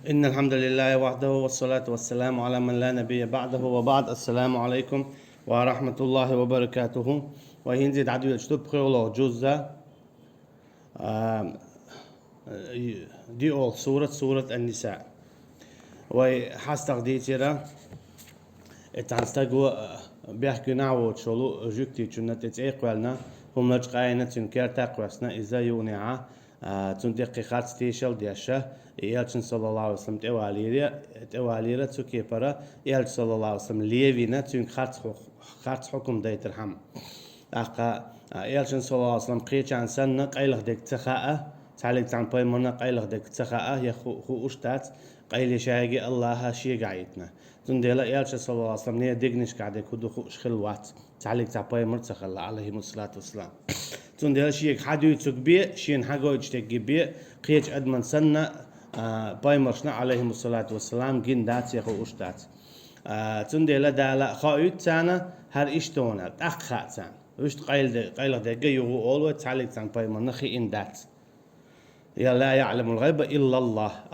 إن الحمد لله وحده والصلاة والسلام على من لا نبي بعده وبعد. السلام عليكم ورحمة الله وبركاته. وهنزيد عدو يجتب خيولو جزء دي أول سورة النساء وحاستق دي ترى اتعنستقو بيحكي نعوه تشولو جوكتي تشنت اتعيقوالنا هم نجقاينة تنكر تاقواسنا إذا يونيعا تنتقي خات ستيشل دياشا يالشن صلى الله عليه وسلم تواليرا تسوكي برا يالش صلى الله عليه وسلم ليفينا تنك خات حكم دايترحم أقا يالشن صلى الله عليه وسلم قيش عن سنة قيلغ ديك تخاء تعليق تعن باي منا قيلغ ديك تخاء يخو أشتات قيل شاقي الله شي قايتنا تنديلا يالش صلى الله عليه وسلم نيا ديجنش قاعدة كدو خو شخلوات تعليق تعباي مرتخل عليه الصلاة والسلام تنديلا شيك حدو يتسكبي شين حاجو يجتكبي قيش أدمن سنة باي مرشنا عليه الصلاة والسلام جين دات يخو أشتات تنديلا دالا خايت تانا هر إشتونا تأخا تان وشت قيل دقة يغو أولو تعليق تعن باي مرنخي إن دات يا لا يعلم الغيب إلا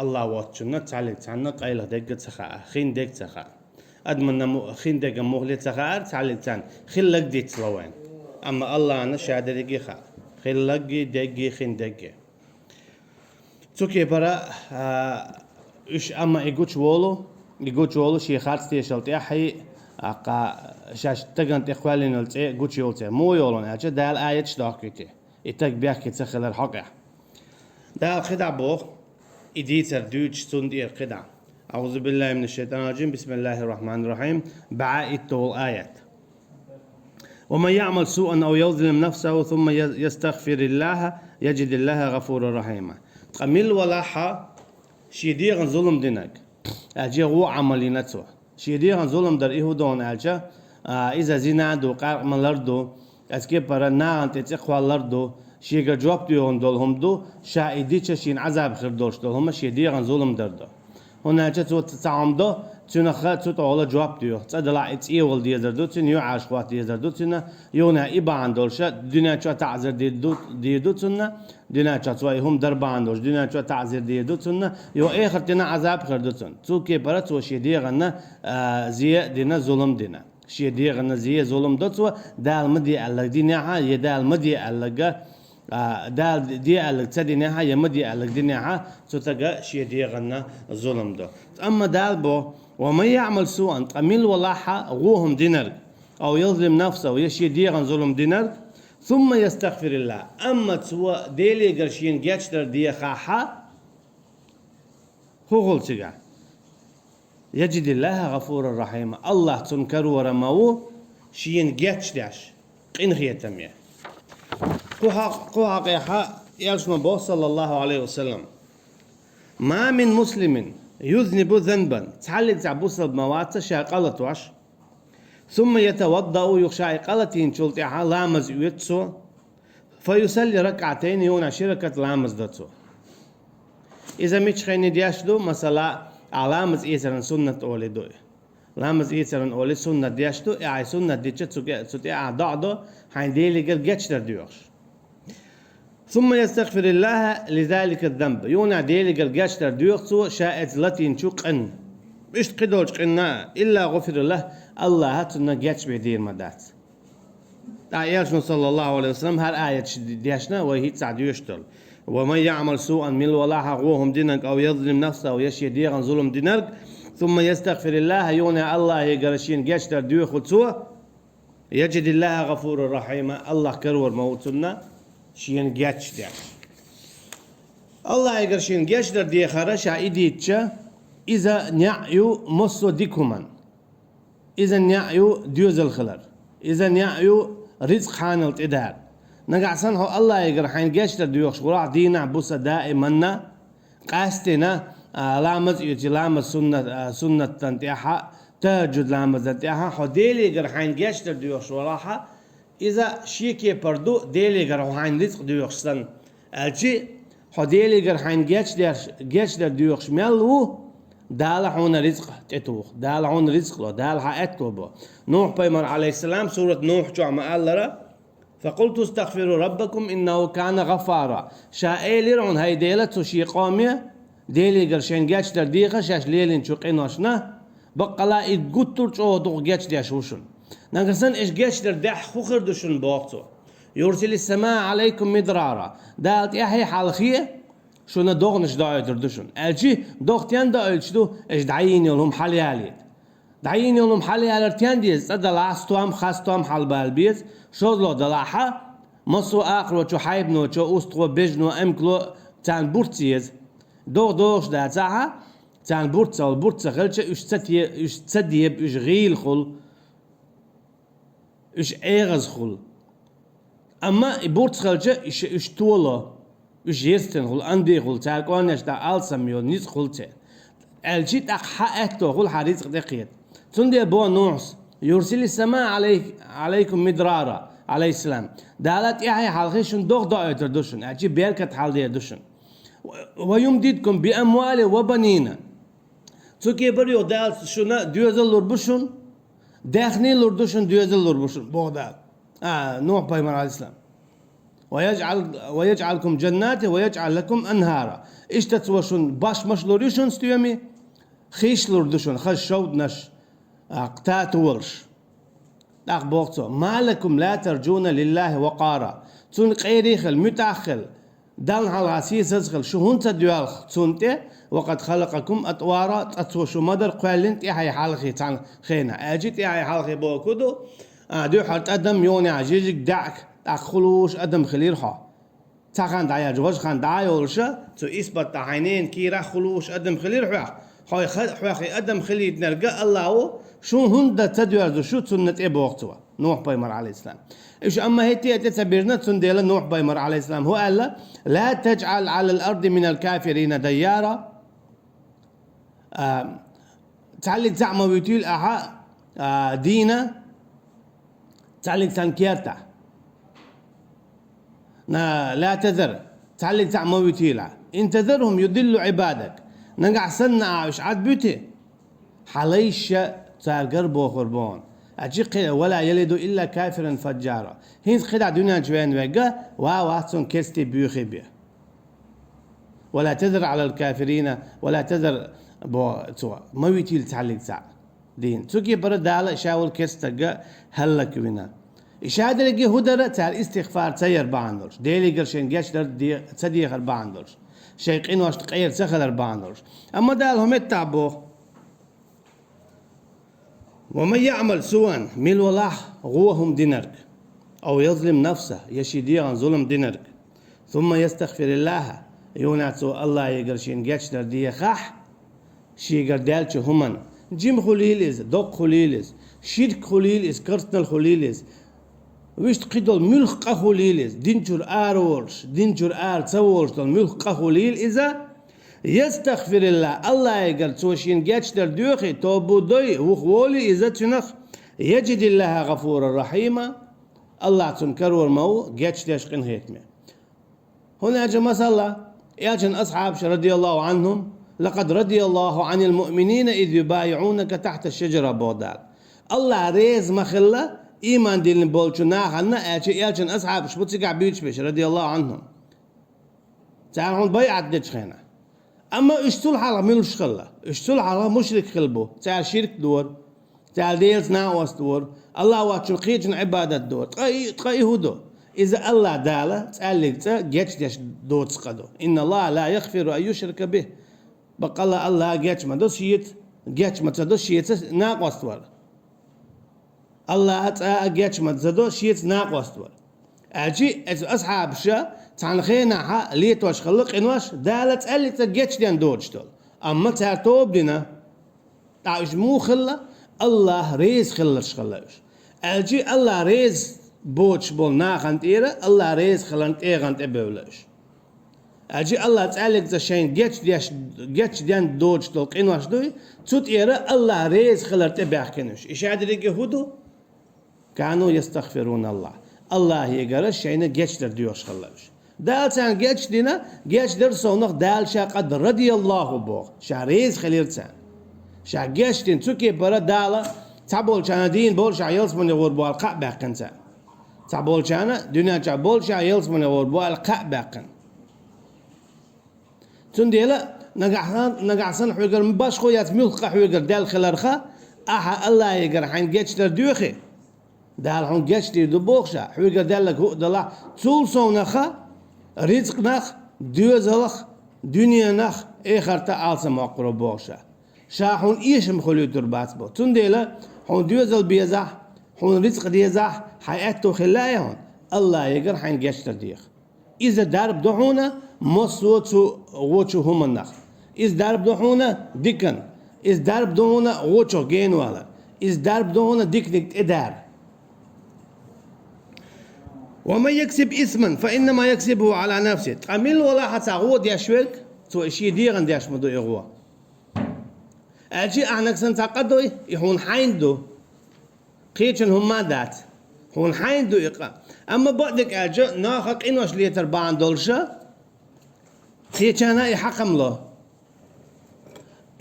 الله واتشنا تعليق تعنا قيل دقة تخاء خين دق تخاء أدمن خين دقة مغلي تخاء تعليق تعن خلق دي تلوين أما الله أنا شهادة دقة خاء خلق دقة خين دقة توكي برا إيش أما يقولش ولو شيء خارج تيشلتي حي أقا شاش تجن تقوالين التي قولش يولتي مو يولون أجا دال آية شداكتي إتك بيحكي تخل الحقيقة دا الخدع بوخ إديتر دوش سندير خدع. أعوذ بالله من الشيطان الرجيم. بسم الله الرحمن الرحيم. بعائد طول آيات. ومن يعمل سوءا أو يظلم نفسه ثم يستغفر الله يجد الله غفورا رحيما. قميل ولاحة شيديغن ظلم دينك أجي هو عملي نتوه شيديغن ظلم در إيهو دون أجا إذا زنا دو قارق من لردو أسكي برا ناغن تتقوى لردو شيغا جواب ديون دول هم دو شاهدي تشين عذاب خير دوش دول هم شيديغن ظلم دردو هنا جت تعم دو تنخ تطول جواب ديو تصدلا اتي ول دي دردو تن يو عاشقات دي دردو تن يونا إبان دولش دنيا شو تعذر دي دو تن دنيا شو هم دربان دوش دنيا شو تعذر دي دو تن يو آخر تنا عذاب خير دو تن تو كي برا تو شيديغن زي دينا ظلم دينا شيديغن زي ظلم دو تو دال مدي الله دينا يدال مدي الله دال دي على تدينها يمدي على دينها تتجا شيء دي غنا ظلم ده. أما دال بو ومن يعمل سوءا قميل ولاحة غوهم دينر أو يظلم نفسه ويشي دي غن ظلم دينر ثم يستغفر الله. أما تسوى ديلي قرشين جاتشتر دي خاحة هو غلطة يجد الله غفور الرحيم. الله تنكر ورموه شين جاتشداش قين خيتميه قوها قيحة يرسم بو صلى الله عليه وسلم ما من مسلم يذنب ذنبا تعلق تعبوصل بمواتة شاقلت واش ثم يتوضأ يخشى قلتين شلطيها لامز يوتسو فيصلي ركعتين يونا شركة لامز دتسو إذا مش خيني دياشدو مثلا علامز إيسرن سنة أولي دوي لامز إيسرن أولي سنة دياشدو إعي سنة ديشتسو تتيا دعدو حين ديلي جتشتر ديوش ثم يستغفر الله لذلك الذنب يونا ديلي جتشتر ديوخسو شاءت لتين شقن إيش قدوش قنا إلا غفر الله الله هاتنا جتش بدير مدات تعيشنا صلى الله عليه وسلم هر آية ديشنا وهي تسعد يشتغل ومن يعمل سوءا من ولا غوهم دينك أو يظلم نفسه أو يشي ديغن ظلم دينك ثم يستغفر الله يونا الله يقرشين جتشتر ديوخسو يجد الله غفور رحيم. الله كرور موتنا شين جاتش ده الله يقر شين جاتش در دي خرش عيديتشا إذا نعيو مصو ديكومن إذا نعيو ديوز الخلر إذا نعيو رزق حانلت إدار نقع سنه الله يقر حين جاتش در ديوخش وراع دينا بوسا دائما قاستنا لامز يجي لامز سنة تنتيحة تهجد لامز تنتيحة حديلي يقر حين جاتش در ديوخش وراحة إذا شيكي بردو ديلي جرحين رزق ديوخسن الشيء حديلي جرحين جيش در ديوخش ملو دال حون رزق تتوخ دال حون رزق له دال حأتو بو نوح بيمر عليه السلام سورة نوح جمع الله فقلت استغفروا ربكم إنه كان غفارا شائل رون هاي ديلة شي قامية Deli gerşen geçler diye şaş lelin çok enoşna bakkala idguttur çoğu geç diye şuşun. Nangasan eş geçler de hukır düşün boğtu. Yursili sema aleykum midrara. Dalt yahi halkiye şuna doğnuş dağıtır düşün. Elçi doğtyan da ölçtü eş dayin yolum halyali. Dayin yolum halyalar tiyan diye sada lastuam khastuam halbal biz şozlo dalaha masu akro ço haybno ço ustro bejno emklo tan burtiyiz. دوش دا تاعها تاع البورصة والبورصة خلشة إيش تسديب إيش غيل خل إيش إيغز خل أما البورصة خلشة إيش تولا إيش يستن خل عندي خل تاع قانش دا ألسميو نيس خل تاع الشيء تاع حقته خل حريص دقيق تندي بو نوس يرسل السماء عليكم مدرارا عليه السلام دالت إيه حلقيشن دوغ دا يتردوشن أجي بيركت حال دي يدوشن ويمددكم بأموال وبنين. Türkiye bariyo dal şuna düzelur buşun, dahnilur duşun düzelur buşun. Bu da. Nuh Peygamber Aleyhisselam. ويجعلكم جنات ويجعل لكم أنهارا. İşte tuvşun baş maşluruşun stüyemi, khişlur duşun, khaş şovd naş, qtat wurş. Dak boğtu. Ma lekum la tercuna lillahi وقارا. Tun qeyrihil mütakhil. دان على عسيس أزغل شو هنت دوال تونتي وقد خلقكم أطوارا تتوشو مدر قوالنت إحي حالخي تان خينا أجيت إحي حالخي بوكودو دو حالت أدم يوني عجيجك دعك أخلوش أدم خليرها تاخان دعيا جواج خان دعيا ولشا تو إثبت تعينين كيرا خلوش أدم خليرها هاي حواخي أدم خليد نرجع الله شو هند تدوال شو تنت إيه بوقتوا نوح بيمر عليه السلام إيش أما هيتي تتبرنا تنديلا نوح بيمر عليه السلام هو قال لا تجعل على الأرض من الكافرين ديارا تعلق زعما ويتيل أها دينا تعلق تنكيرتا لا تذر تعلق زعما ويتيلا إن تذرهم يضلوا عبادك نقع سنة إيش عاد بيتي حليش تاجر بو خربان أجيق ولا يلد إلا كافرا فجارا هين خدع دنيا جوان وجا واتسون كستي بيوخي بيه ولا تذر على الكافرين ولا تذر بو توا ما يتيل تعلق ساعة دين تجي برد شاول كستجا هلك بنا إشادة لقي هدرة تاع الاستغفار تسير باندرش ديلي قرشين جاش در دي تديخ باندرش شيقين واش تغير سخر باندرش أما دالهم التعبو ومن يعمل سوءا ميل ولاح غوهم دينرك أو يظلم نفسه يشيدي عن ظلم دينرك ثم يستغفر الله يوناتو الله يقرشين جاتشتر دي خاح شي قردالش همن جيم خليلز دوق خليلز شيرك خليلز كرتنل خليلز ويش تقيدول ملخ خليلز دينجر آرورش دينجر آر تسورش دول ملخ خليل إذا يستغفر الله يقر توشين جاتشتر ديوخي توبو دوي وخولي إذا تنخ يجد الله غفورا رحيما الله تنكرور مو جاتشتر شقن هيتمه هنا أجل مسألة ياجن أصحاب رضي الله عنهم لقد رضي الله عن المؤمنين إذ يبايعونك تحت الشجرة بودال الله ريز مخلة إيمان دين بولشو ناخلنا ياجن أصحاب شبوتسي بيوتش بيش رضي الله عنهم تعالون بيعت ديش خينا أما اشتول حالا ملوش خلا اشتول حالا مشرك خلبو تعال شرك دور تعال ديلز ناوس دور الله واتشو قيجن عبادة دور تقاي هدو إذا الله دالا تقالك جيتش ديش دوت قدو إن الله لا يغفر أن يشرك به بقى الله جيتش ما دوش يت جيتش ما تدوش يت ناقص دور الله جيتش ما تدوش يت ناقص دور أجي أصحاب شا تعال خينا ليت واش خلق إنواش دالت قالي تجيتش دين دوتش دول أما تعتوب دينا تعش مو خلا الله ريز خلش خلاش أجي الله ريز بوتش بول ناخنت إيرا الله ريز خلنت إيغنت إبولش أجي الله تعالك زشين جيتش دين دوتش دول إنواش دوي توت إيرا الله ريز خلرت إباحكنش إيش عادي هدو كانوا يستغفرون الله يقرأ شيء جيتشدر ديوش خلاش دال سان جيتش دينا جيتشدر صونق دال شا قد رضي الله بوغ شا ريز خلير سان شا جيتش دين توكي برا دالا تعبول شانا دين بول شا يلس من يغور بوال قا باقن سان تعبول شانا دنيا تعبول شا يلس من يغور بوال قا باقن تنديلا نقعسن حوجر باش خويات ملق حوجر دال خلرخا أح الله يقر حين جتر دوخي دال حين جتر دبوخشا حوجر دالك هو دلا تول صونخا رزق نخ دوزلخ دنيا نخ آخر تعالس مقرب بوخشا شاحون إيشم خلو تربات بو تنديلا حون دوزل بيزح حون رزق ديزح حياته خلايهون الله يقر حين جتر ديخ إذا درب دهونا مصوتو وچو هم النخ إذا درب دهونا ديكن إذا درب دهونا وچو جين والا إذا درب دهونا ديك إدار ومن يكسب إثما فإنما يكسبه على نفسه عمل ولا حتى غود يشوك تو إشي ديغن ديش مدو إغوا أجي أعنك سنتقدو يهون حيندو قيتشن هم ما دات هون حيندو إقا أما بعدك أجي ناخق إنوش ليتر بان دولشا قيتشانا يحقم له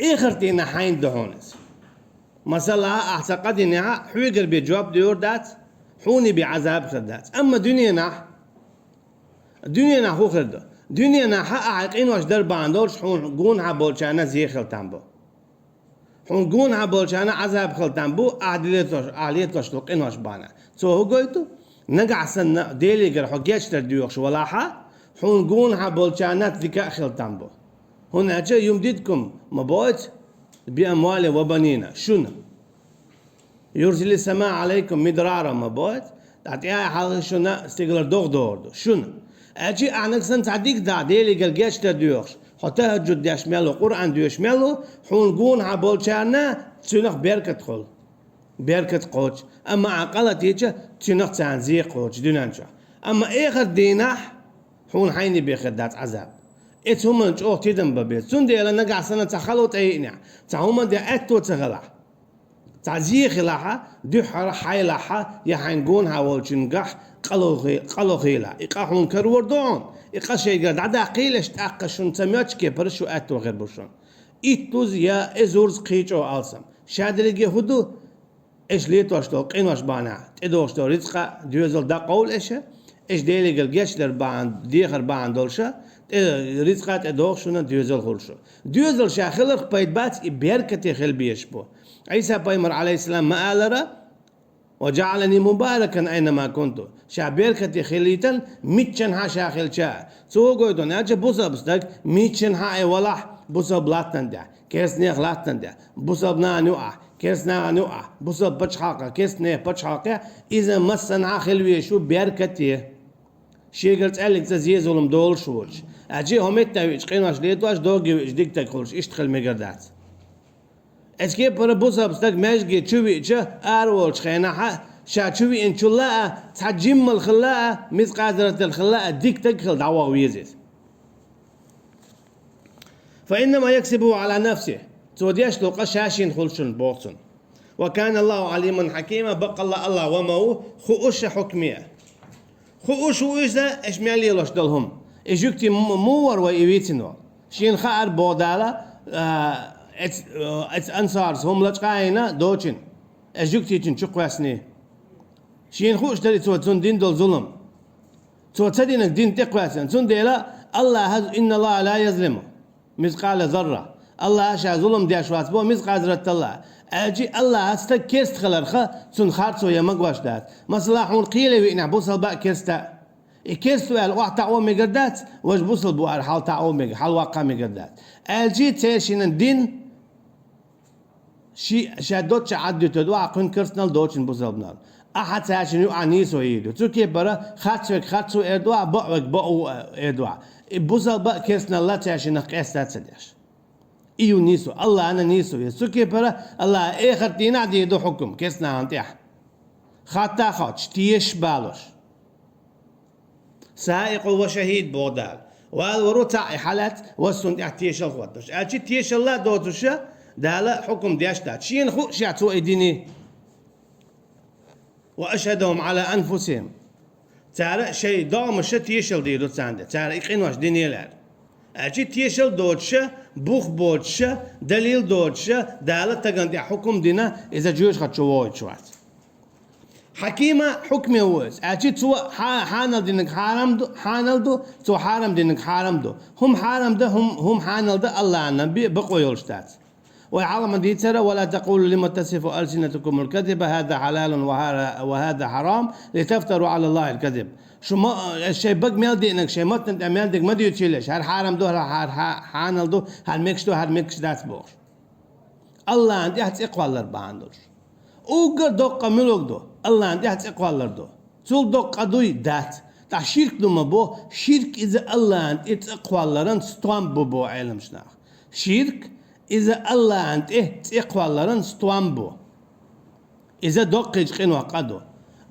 إخرتينا حيندو هونس مثلا أعتقد إنها حويقر بجواب ديور دات حوني بعذاب خدات أما دنيا هو خردو دنيا حق عقين واش در باندولش حون قون عبولشانا زي خلطان بو حون قون عبولشانا عذاب خلطان بو عاليتوش لقين واش بانا سو هو قويتو نقع سنة ديلي قر حقيتش ترديوخش ولا حون قون عبولشانا ذكاء خلطان بو هنا جا يمددكم مبوت بأموال وبنينا شنو يرسل السماء عليكم مدرارا مبوت تعطيها حال شنو استقلر دوردو شنو أجي أعنك سنت عديك دا ديلي قال جيش تديوخش حتى هجد ديش ميلو قرآن ديوش ميلو حون قون عبولشانا تنخ بيركت قوش أما عقلت يجا تنخ تنزي قوش دونانشا أما إخر دينح حون حيني بيخدات عذاب إتهم من جوه تيدن ببيت سن ديلا نقع سنة تخلط أينا تهم دي أتو تغلح تعزيه خلاها دحر حيلها يحنقون هاولشنقح قالوا خيلا إقاحون كروردون إقا شيء قد عدا قيلش تأقشون تمياتش كي برشو أتو غير برشون إتوز يا إزورز قيچو ألسم شادريجي هدو إيش ليتوش تو قينوش بانا تدوش تو رزقا دوزل دا قول إيشه إيش ديلي قل جيش در بان ديخر بان دولشا رزقا تدوش شونا دوزل خلشو دوزل شاخلر قبيت بات إبيركتي خل بيشبو عيسى بايمر عليه السلام ما قال وجعلني مباركا أينما كنت شابيركتي خليتن ميتشن ها شاخل شا سو قويدون أجا بوسا بستك ميتشن ها أي ولح بوسا بلاتن دا كيس نيخ لاتن دا بوسا بنا نوعا كيس نا نوعا بوسا بچحاقا كيس نيخ بچحاقا إذا مسن ها خلوية شو بيركتي شيقرت ألك تزيه ظلم دول شوش أجي هميت نويش قيناش ليتواش دوغي ويش ديك تكولش اشتخل مقردات اسكي پر بوسا بستك ماشجي تشوي تشا أرولش خيناها شا تشوي إن شلاء تحجم الخلاء مس قادرة الخلاء ديك تدخل دعوة ويزيز فإنما يكسبه على نفسه توديش لو قشاشين خلشن بوصن وكان الله عليما حكيما بقى الله ومو خوش حكمية خوش وإذا إيش مالي لوش دلهم إجوكتي مور وإيويتنو شين خار بودالا اتس انصارز هم لچقاينا دوچن اجوكتيچن چقواسني شين خوش تري تو دين دول ظلم تو تدينك دين تقواسن تون ديلا الله ان الله لا يظلم مثقال ذره الله شا ظلم دياشوات بو مثقال ذره الله اجي الله استكست خلرخه تون خارتو يا مغواشدات مثلا حون قيله وينا بوصل با كستا كيستو الواحد تاعو ميقردات واش بوصل بو حال تاعو ميق حال واقع ميقردات الجي تيشين الدين شادوت عدو تدوا كن كرسنال دوتشن بوزلبنال أحد ساشن يعنيسو يدو تركي برا خاتسو إردوا بقو إردوا بوزل بق كرسنال لا تاشن قيستات سديش إيو نيسو الله أنا نيسو يسوكي برا الله آخر تينا دي دو حكم كرسنا هانتيح خاتا خاتش تيش بالوش سائق وشهيد بودال والورو حالات وسن تيش الخواتش أجي تيش الله دوتوشا دالا حكم دياشتات شين خو شاتو ايديني واشهدهم على انفسهم تعالى شيء دام شت يشل ديرو تسانده تعالى يقينوش دينيلر اجي تيشل دوتشا بوخ بوتشا دليل دوتشا دالا تغندي حكم دينا اذا جوش خاتشو شوات حكيمة حكمي هوس أجي تو حانل دينك حرام دو حانل دو تو حرام دينك حرام دو هم حرام ده هم حانل ده الله النبي بقوا يلشتات وعلم دي ترى ولا تقولوا لما تصف ألسنتكم الكذب هذا حلال وهذا حرام لتفتروا على الله الكذب شو ما الشيء بق ميل انك شيء ما تنت ميل ديك ما ديو تشيلش هر حرام دو هر حانل دو هر ميكس دو هر ميكس دات بوش الله عندي هات اقوالر باندور اوغر دقه ملوك دو الله عندي هات اقوالر دو تول دقه دوي دات تا شرك دو ما بو شرك اذا الله عندي اقوالرن ستوان بو علم شناخ شرك إذا الله عند إقوالرن ستوامبو إذا دقيج قنوا قدو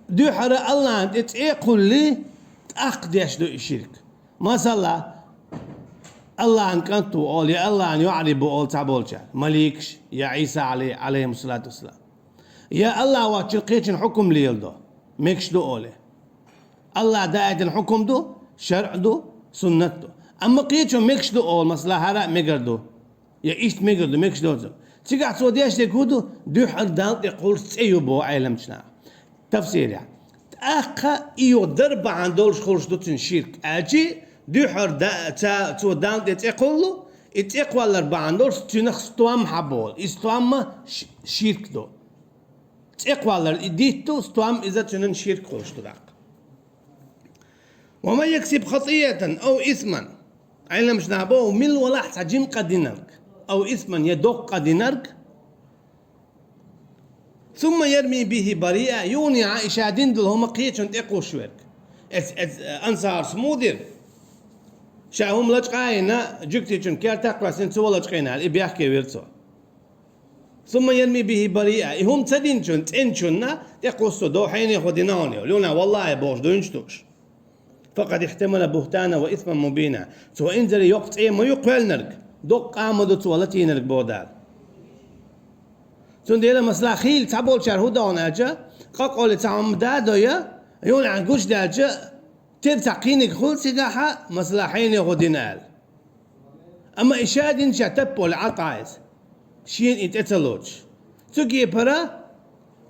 دو حرا الله عند إقول لي تأقديش دو الشرك مثلا الله عند كنتو أول يا الله عن يعرب أول تابولشا مليكش يا عيسى عليه الصلاة والسلام يا الله واتشلقيتش حكم ليلدو ميكش دو أولي الله داعت الحكم دو شرع دو سنة دو أما قيتشو ميكش دو أول مثلا هرا ميقردو يا إيش ميقردو ميكش دوزو تيجا سودياش تكودو دو حردان يقول سيو بو عالم شنا تفسير يعني تأخا إيو دربا عن دولش خلش دوتن شرك أجي دو حردان تودان يتقولو يتقوى الأربع عن دولش تنخ ستوام حبول استوام شرك دو تقوى الأرديتو ستوام إذا تنن شرك خلش داق وما يكسب خطيئة أو إثما علم شنا بو من ولا حجم قدينرك أو إثما يدق قدينرك ثم يرمي به بريئة يوني عائشة دندل هم قيتشن تقو شويك أنصار سمودير شاهم لجقاينا جكتيشن كير تقوى سنسو لجقاينا الإبياحكي ويرتو ثم يرمي به بريئة هم تدينشن تنشن تقو الصدو حين يخدناني لونا والله بوش دوينشتوش فقد احتمل بهتانا وإثما مبينا سو انزل يقط ايه ما يقبل نرك دق آمدو تولتي نرك بودال سون ديلا مسلا خيل تابول شار هدون اجا قاقول تعم دادويا يون عن قوش داجا تبتقينك خول سيداحا مسلا حين يغدينال اما اشادين شاتبو العطايز شين اتلوش تجي برا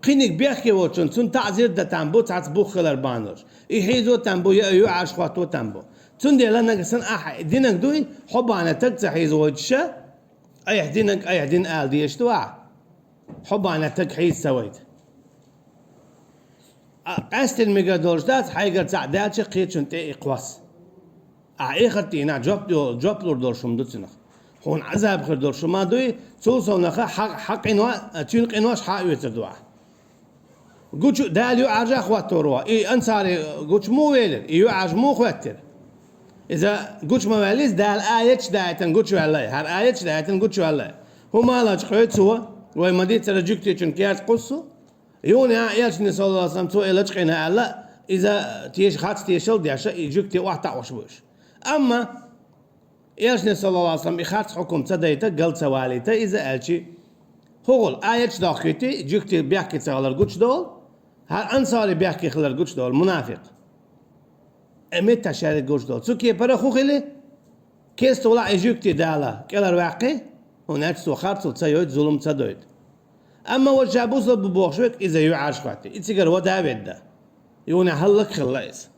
قينك بيحكي وچون تون تعزير دا تنبو تعتبو خلال بانر يحيزو تنبو يأيو عاش خواتو تنبو تون دي لانك سن احا دينك دوي حبانا تك حيزو وجشا اي دينك اي دين آل ديشتو حبانا تك حيز سويت قاست الميقادورجدات حيقر تعدالش قيتشون تي اقواس اخرتينا جوب لور دورشم دوتسنخ هون عذاب خير دورشم ما دوي توصو نخا حق انوا تون انواش حق يتردوا قوش داليو عجا خواتوروا اي انصاري قوش مو ويلر ايو عج مو خواتر اذا قوش مواليز دال آيتش دايتن قوش والله هر آيتش دايتن قوش والله هما لاج قويت سوا وما دي ترجكتي چون كيات قصو يوني يالشني صلى الله عليه وسلم تو إلاج قينا ألا إذا تيش خاتس تيشل دياشا يجوكتي واحد وشوش أما يالشني صلى الله عليه وسلم إخاتس حكم تدايتا قلت سواليتا إذا ألشي هقول آيتش داخيتي جوكتي بيحكي تغلر قوش دول هر أنصاري بيحكي خلر قوش دول منافق أميت تشاري قوش دول سوكي برا خوخيلي كيس تولا يجوكتي دالا كالر واقعي هناك سو خارتو تسيويت ظلم تدويت أما وجابوز ببوخشوك إذا يعاش خواتي إتسيقر ودا بيدا يوني هلك خلايس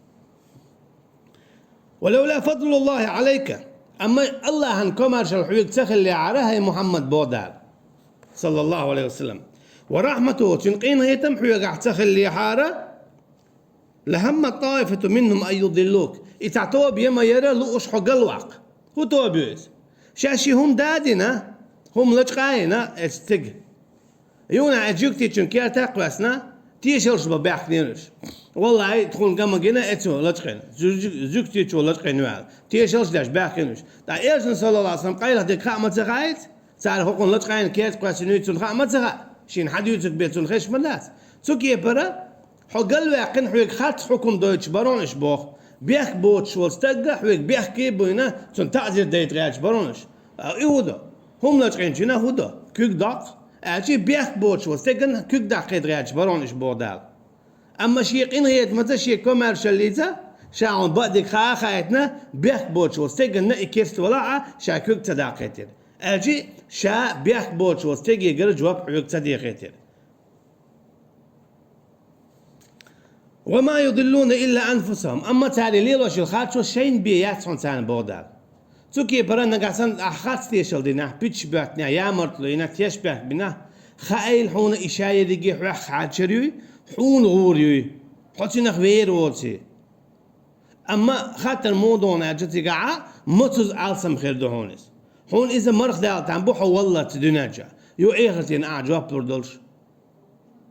ولولا فضل الله عليك أما الله هنكم أرشل حويك تخلي عرها محمد بودال صلى الله عليه وسلم ورحمته تنقين هيتم حويك تخلي حارة لهم طائفة منهم أن يضلوك إتعتوا بيما يرى لؤش حق الواق هو توبيوز شاشي هم دادنا هم لجقاينا استق يونا أجوكتي چون كيا تقوسنا تيشلش بباحنينش والله تكون كما جينا اتو لجقين زوكتي چو لجقين وال تيشلش داش باحنينش دا ايش صلى الله عليه وسلم قايل ديك خامة زغايت صار حقون لجقين كيا تقوسني تون خامة زغا شين حد يوتك بيتون خش ملاس سوكي برا حقل واقن حويك خات حكم دويتش برونش بوخ بيحك بوتش والستقى حويك بيحكي بوينا تون تعزير دايت غياتش برونش ايودا هم لجقين جينا هودا كيك داق أجي بيحك بوتش والستقى كيك داق قيد غياتش برونش بودال أما شيقين هيت متى شيء كوميرشاليزا شاعون بعدك خايتنا بيحك بوتش والستقى نقي كيست ولاعة شا كيك تداقيتر أجي شا بيحك بوتش والستقى يقر جواب حويك تداقيتر وما يضلون إلا أنفسهم أما تالي ليلوش الخاتشو شين بيات حنسان بودال تسوكي برانا قاسن أخات تيشل دينا بيتش باتنا يا مرتلو ينا تيش بات بنا خايل حون إشاية ديجي حوح عاتشريوي حون غوريوي حوتي غير وولسي أما خاطر مودون أجتي قاعة متوز ألسم خير دهونس حون إذا مرخ دالتان بوحو والله تدناجا يو إيغتين جواب بردلش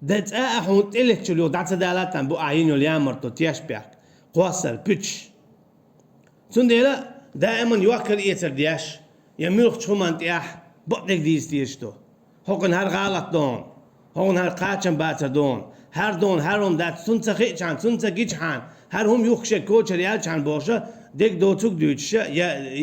دات حون تلك تشلو دات دالتان بو أعينو اليامرتو تيش بيك قواصل بيتش سنديلا دائما يوكل إيتر دياش يميلخ تشومان تياح بقدك ديس ديشتو هوكن هر غلط دون هون هر قاچن باتر دون هر دون هرون دات سنسا خيچان سنسا گيچان هر هم يوخشه كوچر يالچان بوشه ديك دوتوك دوچشه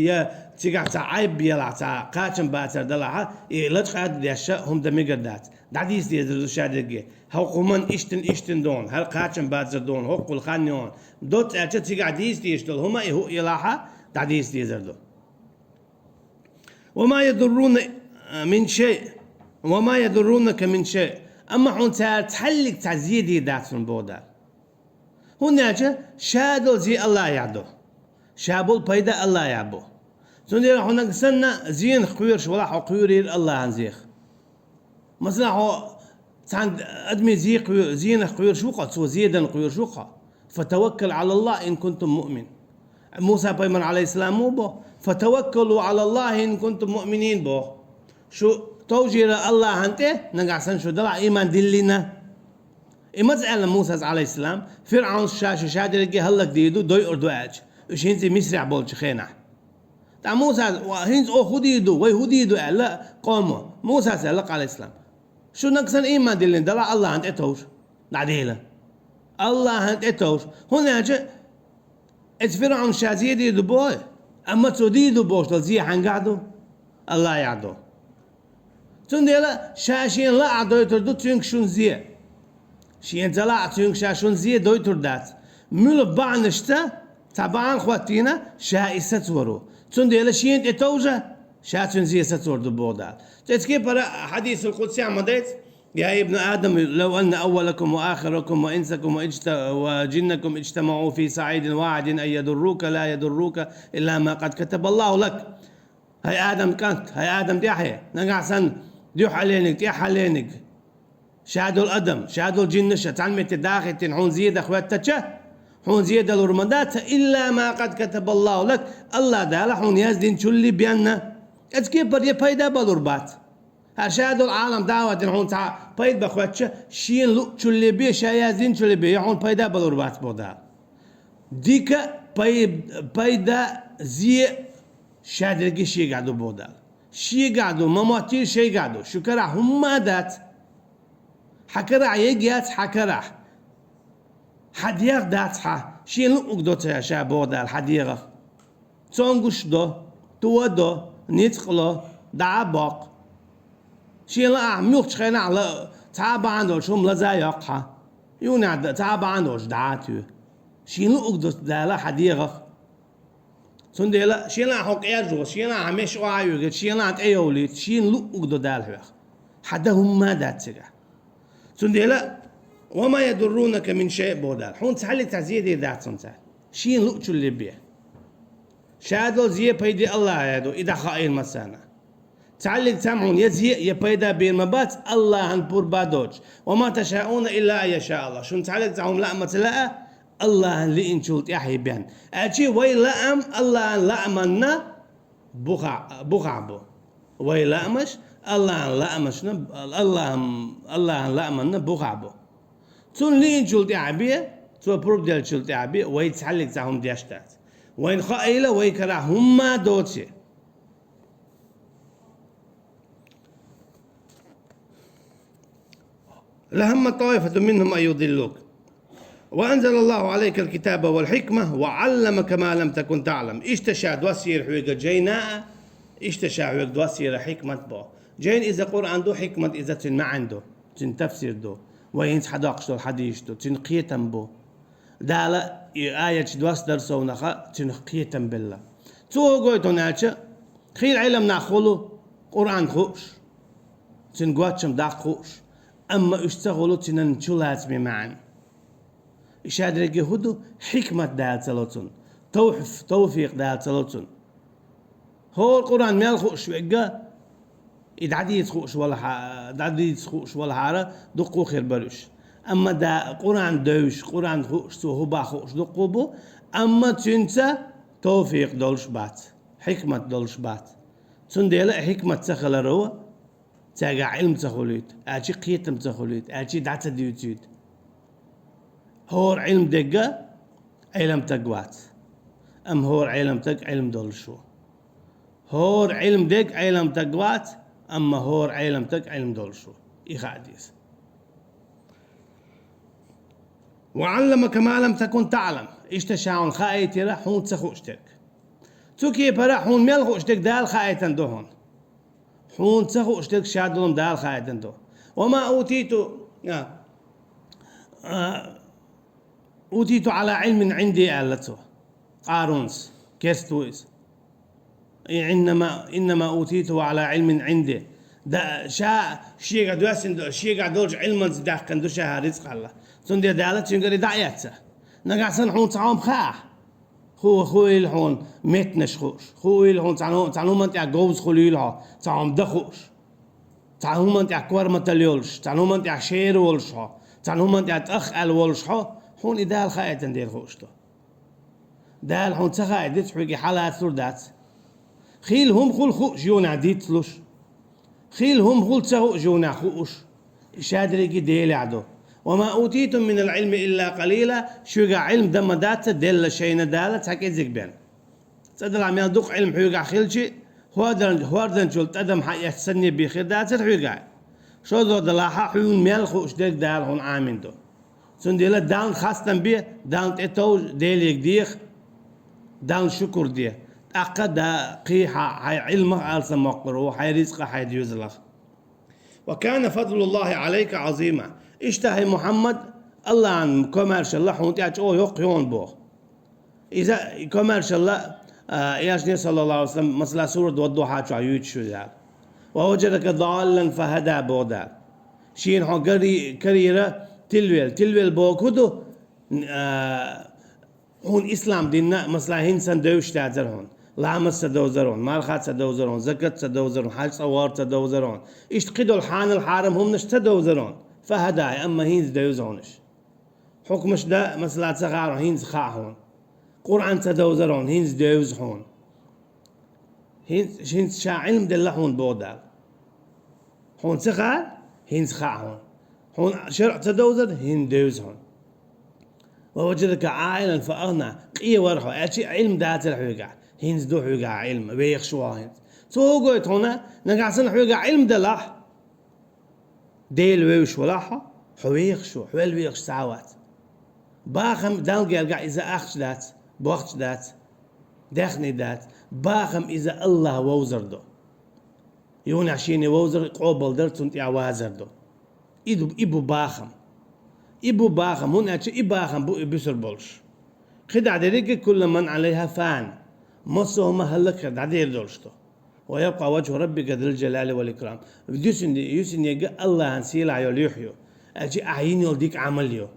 يا تيغا تا عيب بيلا تا قاچن باتر دلاها لچ قاد ديشه هم دميگر دات داديس ديزر شادگي هوقمن اشتن دون هر قاچن باتر دون هوقل خانيون دوت اچ تيغا ديس ديشتل هما هو يلاها داديس ديزر دو وما يضرون من شيء وما يضرونك من شيء أما حون تحلق تعزيدي داتون بودا هناك شادل زي الله يعدو شابل بيدا الله يعبو سندير هناك سنة زين خيرش ولا حو خيرير الله هنزيخ مثلا هو تاند أدمي زين خير شوقة سو زيدا خير شوقة فتوكل على الله إن كنتم مؤمن موسى بيمن عليه السلام مو بو فتوكلوا على الله إن كنتم مؤمنين بو شو توجير الله أنت نقعسن شو دلع إيمان دلنا إما تسأل موسى عليه السلام فرعون الشاشة شادر يجي هلك ديدو دوي أردو أج إيش هنزي مسرع بولش خينا تا موسى هنز أو خديدو وي خديدو لا قومه موسى سألك عليه السلام شو نقصن إيمان دلنا دلع الله أنت إتوش نعديله الله أنت إتوش هناك فرعون شازيه ديدو بوي أما توديدو بوش تلزيه حنقعدو الله يعدو تنديلا شاشين لا عدويتر دو تينك شون زيه شين تلا تينك شاشون زيه دويتر دات ملو بعنشتا طبعا خواتينا شا ستورو تنديلا شين اتوجا شاتون زيه ستور دو بودال تتكي برا حديث القدسي عمديت يا ابن آدم لو أن أولكم وآخركم وإنسكم وجنكم اجتمعوا في صعيد واحد أن يضروك لا يضروك إلا ما قد كتب الله لك هاي آدم كانت هاي آدم ديحية نقعسن ديوح علينك ديح علينك شادو الأدم شادو الجنشة تعلمت داخل حون زيادة أخواتك حون زيادة الورمدات إلا ما قد كتب الله لك الله دالا حون يزدين شلي بيانا اتكيب بريا بايدا بالوربات هرشادو العالم دعوة حون تا بايد بأخواتك شين لو شلي بيه شايزين شلي بيه حون بايدا بالوربات بودا ديكا بايدا زي شادرقي شي قعدو بودا شي قعدو مماتير شي قعدو شكرا هم دات حكرا يجيات حكرا حديق دات شي لقوك دوتا شا بودا الحديقة تونغوش دو تودو نتقلو دعباق شي لا ميوخ خينا على تعبان دو شوم لزايق يونا تعبان دوش دعاتو شي لقوك دوتا لا حديقة سنديلا شينا حق يرجو شينا عمش وعيو شينا تأيولي شين لو أقدر دالها حدهم ما داتسجع سنديلا وما يضرونك من شيء بودال حون تحلي تعزية ذات سنتال شين لو شو اللي بيه شادو زي بيدي الله يدو إذا خائن مسانا تعلق سمعون يزهي يبيدا بالمبات الله عن بوربادوج وما تشاءون إلا أن يشاء الله شون تعلق تعهم لا متلاقى الله اللي إنشلت يحيي بيان أشي وي لأم الله لأمنا بخعبو وي لأمش الله لأمشنا الله لأمنا بخعبو تون اللي إنشلت يحيي تو بروب ديال شلت يحيي وي تعلق تعهم دياشتات وين خائلة وي كرا هما دوتي لهم طائفة منهم أن يضلوك وأنزل الله عليك الكتاب والحكمة وعلمك ما لم تكن تعلم اشتشى دوسير حويق جينا اشتشى حويق دوسير حكمة بو جين إذا قرآن دو حكمة إذا تن ما عنده تن تفسير دو وين حداقش دو الحديث دو تن قيتم بو دالا آية دوس درسونخا تن قيتم بالله تو قويتو ناتشا خير علم ناخولو قرآن خوش تن قواتشم داق خوش أما اشتغلوا تنن شلات بمعن إشادرك هدو حكمة دال سلوتون توفيق دال سلوتون هو القرآن مال خوش بقى إدعدي خوش ولا حارة دقو خير بروش أما دا قرآن دوش قرآن خوش تو هو خوش دقو بو أما تنسى توفيق دولش بات حكمة دولش بات تنديلا حكمة تخل روا تاقع علم تخليت أجي قيتم تخليت أجي دعت ديوتيد هور علم دقة علم تقوات أم هور علم تق علم دولشو هور علم دق علم تقوات أما هور علم تق علم دولشو إخاديس وعلمك ما لم تكن تعلم اشتشاون خايتي رحون تسخوشتك توكي برحون ملخوشتك دال خايتن دهون حون تسخوشتك شادلهم دال خايتن دو وما أوتيت على علم عندي ألته قارونس كيستويس إنما أوتيته على علم عندي دا شيء قاعد يسند شيء قاعد يدرج علما زداق كندو شهر رزق الله سندي دالت ينقري دعيته نقعسن حون تعام خاح هو الحون متنش خوش هو الحون تعلم من تاع جوز خليلها تعام دخوش تعلم من تاع كور متليولش تعلم من تاع شير ولشها تعلم من تاع أخ الولشها حون إدال خايت ندير خوشته دال حون تخايت تحوي حالات سردات خيلهم خل خوش يونا ديتلوش خيلهم خل تسهو جونا خوش شادريكي ديل عدو وما أوتيتم من العلم إلا قليلا شوقع علم دم دات دل شينا دالت حكي زكبين تدل عم يدق علم حيوقع خيلشي هواردن شول تدم حق يحسني بخير دات حيوقع شو ذو دلاحة حيون ميل خوش ديك دال هون عامين دو سنديلا دان خاصة بيه دان تتو ديل يكديخ دان شكر ديه أقد قيحة حي علمه ألسا مقبر حي رزقه حي ديوزلخ وكان فضل الله عليك عظيما اشتهي محمد الله عن كمارش الله حونت ياج او يق يون بو إذا كمارش الله ياشني صلى الله عليه وسلم مثلا سورة والضحى شو عيوت شو ذا ووجدك ضالا فهدى بودا شين حو كريرة تلويل بو كدو هون إسلام ديننا مثلا هنسان دوش تاجر هون لامس سدوزرون مالخات سدوزرون زكاة سدوزرون حاج صوار سدوزرون اشتقدوا الحان الحارم هم نش تدوزرون فهداي أما هينز دوزونش حكمش ده مثلا صغار هينز خاهون قرآن تدوزرون هينز دوز هون هينز شا علم دلحون بودال هون صغار هينز خاهون هون شرع تدوزر هين دوز هون ووجدك عائلا فأغنى قية ورحو أشي علم دات الحوقع هينز دو حوقع علم بيخ شو هينز سو قلت هنا نقعسن حوقع علم دلح ديل ويش ولاحة حويخ شو حويل ويخ ساعات باخم دالقي القع إذا أخش دات بوقت دات دخني دات باخم إذا الله ووزر دو يون عشيني ووزر قوبل درتون وازر دو إبو باخم هون أشي إباخم بو إبسر بولش خدع دريك كل من عليها فان مصه مهلك خدع دير دولشتو ويبقى وجه ربك ذو الجلال والإكرام يسن يجا الله هنسيل عيول يحيو أجي أعين يولديك عمليو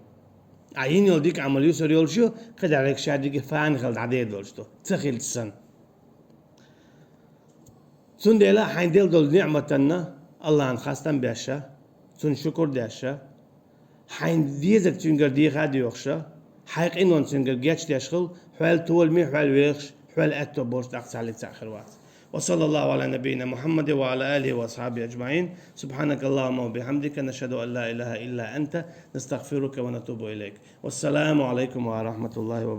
عين يولديك عمليو سر يولشيو قد عليك شاديك فان خلد عديد دولشتو تخيل تسن سن ديلا حين ديل دول نعمتنا الله هنخاستن بيشا سن شكر ديشا حين ديزك تنقر ديخا ديوخشا حيق إنون تنقر جيتش ديشخل حوال تول مي حوال ويخش حوال أتو بورش تقص عليك تأخروات وصلى الله على نبينا محمد وعلى آله وأصحابه أجمعين سبحانك اللهم وبحمدك نشهد أن لا إله إلا أنت نستغفرك ونتوب إليك والسلام عليكم ورحمة الله وبركاته